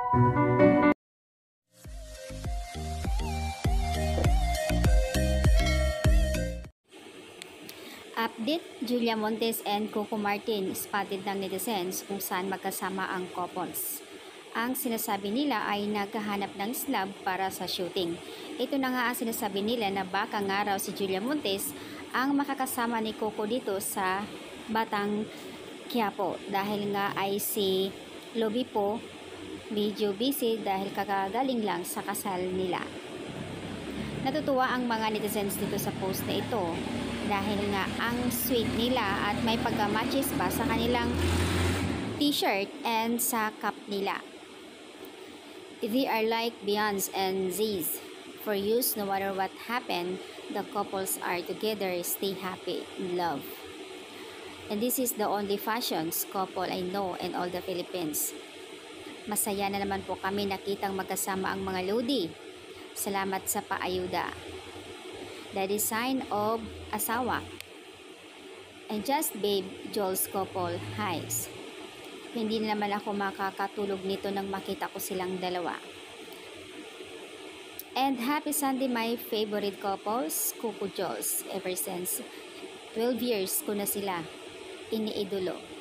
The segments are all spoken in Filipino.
Update, Julia Montes and Coco Martin spotted ng netizens kung saan magkasama ang couples. Ang sinasabi nila ay naghahanap ng slab para sa shooting. Ito na nga ang sinasabi nila na baka nga raw si Julia Montes ang makakasama ni Coco dito sa Batang Quiapo dahil nga ay si Lobby po medyo busy dahil kakagaling lang sa kasal nila. Natutuwa ang mga netizens dito sa post na ito dahil nga ang sweet nila at may pagka-matches pa sa kanilang t-shirt and sa cup nila. They are like Beyonce and Z's. For years, no matter what happened, the couples are together, stay happy, in love. And this is the only fashions couple I know in all the Philippines. Masaya na naman po kami nakitang magkasama ang mga Lodi. Salamat sa paayuda. The design of asawa. And just babe, Joel's couple, highs. Hindi na naman ako makakatulog nito nang makita ko silang dalawa. And happy Sunday my favorite couples, Coco Joels. Ever since 12 years ko na sila iniidolo.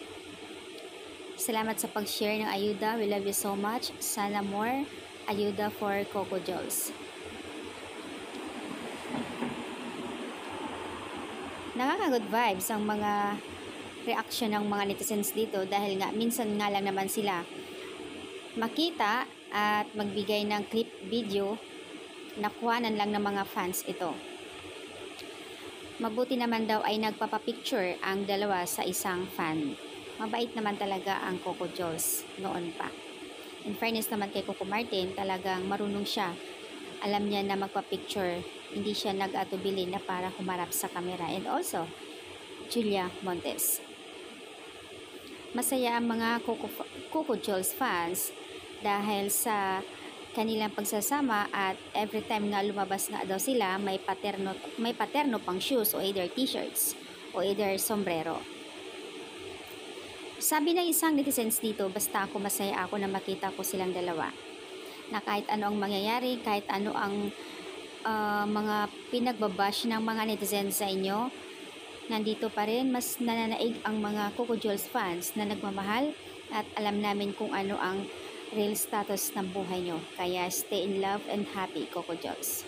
Salamat sa pag-share ng ayuda. We love you so much. Sana more ayuda for Coco Joels. Nakaka-good vibes ang mga reaction ng mga netizens dito dahil nga minsan nga lang naman sila makita at magbigay ng clip video, nakuhanan lang ng mga fans ito. Mabuti naman daw ay nagpapapicture ang dalawa sa isang fan. Mabait naman talaga ang Coco Joels noon pa. In fairness naman kay Coco Martin, talagang marunong siya. Alam niya na magpa-picture, hindi siya nag-atubili na para humarap sa camera. And also, Julia Montes. Masaya ang mga Coco Joels fans dahil sa kanilang pagsasama at every time nga lumabas nga daw sila, may paterno pang shoes o either t-shirts o either sombrero. Sabi ng isang netizens dito, basta ako masaya ako na makita ko silang dalawa. Na kahit ano ang mangyayari, kahit ano ang mga pinagbabash ng mga netizens sa inyo, nandito pa rin, mas nananaig ang mga Coco Joels fans na nagmamahal at alam namin kung ano ang real status ng buhay nyo. Kaya stay in love and happy, Coco Joels.